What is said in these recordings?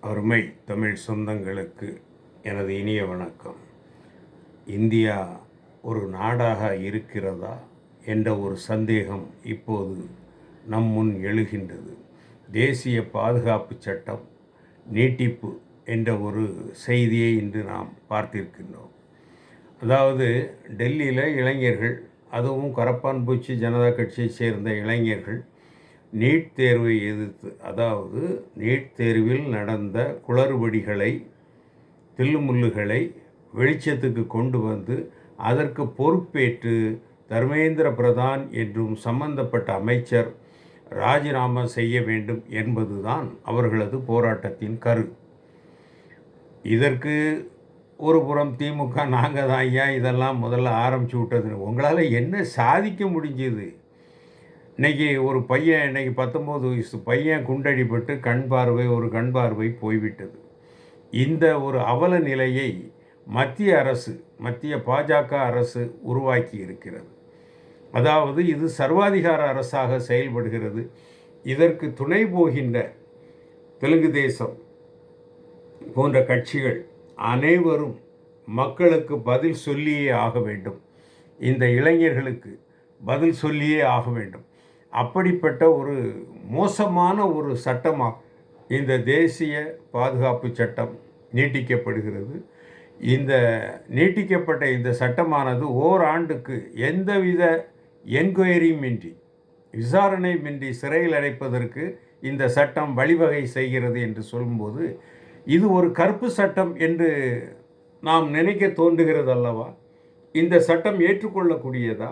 அருமை தமிழ் சொந்தங்களுக்கு எனது இனிய வணக்கம். இந்தியா ஒரு நாடாக இருக்கிறதா என்ற ஒரு சந்தேகம் இப்போது நம் முன் எழுகின்றது. தேசிய பாதுகாப்பு சட்டம் நீட்டிப்பு என்ற ஒரு செய்தியை இன்று நாம் பார்த்திருக்கின்றோம். அதாவது டெல்லியில் இளைஞர்கள், அதுவும் கரப்பான்பூச்சி ஜனதா கட்சியை சேர்ந்த இளைஞர்கள் நீட் தேர்வை எதிர்த்து, அதாவது நீட் தேர்வில் நடந்த குளறுபடிகளை, தில்லுமுல்லுகளை வெளிச்சத்துக்கு கொண்டு வந்து அதற்கு பொறுப்பேற்று தர்மேந்திர பிரதான் என்றும் சம்பந்தப்பட்ட அமைச்சர் ராஜினாமா செய்ய வேண்டும் என்பதுதான் அவர்களது போராட்டத்தின் கரு. இதற்கு ஒரு புறம் திமுக, நாங்கள் தான் ஐயா இதெல்லாம் முதல்ல ஆரம்பித்து விட்டது. உங்களால் என்ன சாதிக்க முடிஞ்சது? இன்றைக்கி ஒரு பையன், இன்றைக்கி 19 வயசு பையன் குண்டடிப்பட்டு கண் பார்வை போய்விட்டது. இந்த ஒரு அவல நிலையை மத்திய பாஜக அரசு உருவாக்கி இருக்கிறது. அதாவது இது சர்வாதிகார அரசாக செயல்படுகிறது. இதற்கு துணை போகின்ற தெலுங்கு தேசம் போன்ற கட்சிகள் அனைவரும் மக்களுக்கு பதில் சொல்லியே ஆக வேண்டும். இந்த இளைஞர்களுக்கு பதில் சொல்லியே ஆக வேண்டும். அப்படிப்பட்ட ஒரு மோசமான ஒரு சட்டமாக இந்த தேசிய பாதுகாப்பு சட்டம் நீட்டிக்கப்படுகிறது. இந்த நீட்டிக்கப்பட்ட இந்த சட்டமானது ஓராண்டுக்கு எந்தவித என்கொயரியுமின்றி, விசாரணையுமின்றி சிறையில் அடைப்பதற்கு இந்த சட்டம் வழிவகை செய்கிறது என்று சொல்லும்போது, இது ஒரு கருப்பு சட்டம் என்று நாம் நினைக்க தோன்றுகிறது அல்லவா? இந்த சட்டம் ஏற்றுக்கொள்ளக்கூடியதா?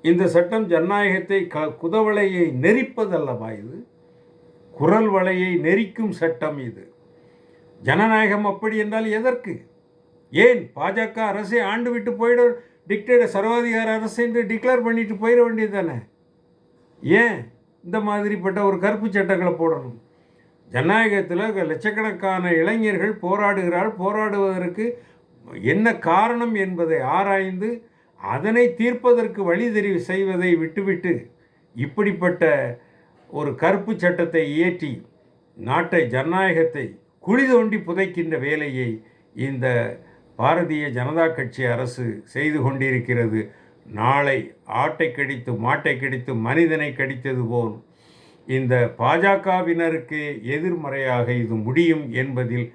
இந்த சட்டம் ஜனநாயகத்தை குதவளையை நெரிப்பதல்லவா? இது குரல் வளையை நெரிக்கும் சட்டம். இது ஜனநாயகம் அப்படி என்றால் எதற்கு? ஏன் பாஜக அரசை ஆண்டு விட்டு போயிட, டிக்டேட்டர் சர்வாதிகார அரசு என்று டிக்ளேர் பண்ணிட்டு போயிட வேண்டியது தானே? ஏன் இந்த மாதிரிப்பட்ட ஒரு கருப்பு சட்டங்களை போடணும்? ஜனநாயகத்தில் லட்சக்கணக்கான இளைஞர்கள் போராடுவதற்கு என்ன காரணம் என்பதை ஆராய்ந்து அதனை தீர்ப்பதற்கு வழி தெரிவு செய்வதை விட்டுவிட்டு இப்படிப்பட்ட ஒரு கருப்பு சட்டத்தை இயற்றி நாட்டை, ஜனநாயகத்தை குழி தோண்டி புதைக்கின்ற வேலையை இந்த பாரதிய ஜனதா கட்சி அரசு செய்து கொண்டிருக்கிறது. நாளை ஆட்டை கடித்து மாட்டை கடித்து மனிதனை கடித்தது போல் இந்த பாஜகவினருக்கு எதிர்மறையாக இது முடியும் என்பதில்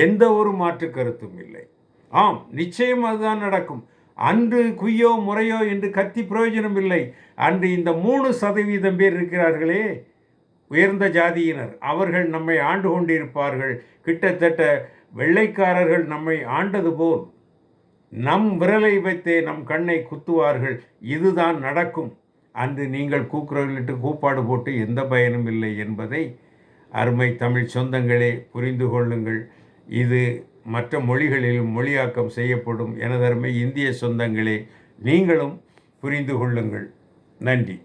எந்த ஒரு மாற்று கருத்தும் இல்லை. ஆம், நிச்சயம் அதுதான் நடக்கும். அன்று குய்யோ முறையோ என்று கத்தி பிரயோஜனம் இல்லை. அன்று இந்த 3% பேர் இருக்கிறார்களே, உயர்ந்த ஜாதியினர், அவர்கள் நம்மை ஆண்டு கொண்டிருப்பார்கள். கிட்டத்தட்ட வெள்ளைக்காரர்கள் நம்மை ஆண்டது போல் நம் விரலை வைத்தே நம் கண்ணை குத்துவார்கள். இதுதான் நடக்கும். அன்று நீங்கள் கூக்குரலிட்டு கூப்பாடு போட்டு எந்த பயனும் இல்லை என்பதை அருமை தமிழ் சொந்தங்களே புரிந்து கொள்ளுங்கள். இது மற்ற மொழிகளிலும் மொழியாக்கம் செய்யப்படும். எனதருமை இந்திய சொந்தங்களே, நீங்களும் புரிந்து கொள்ளுங்கள். நன்றி.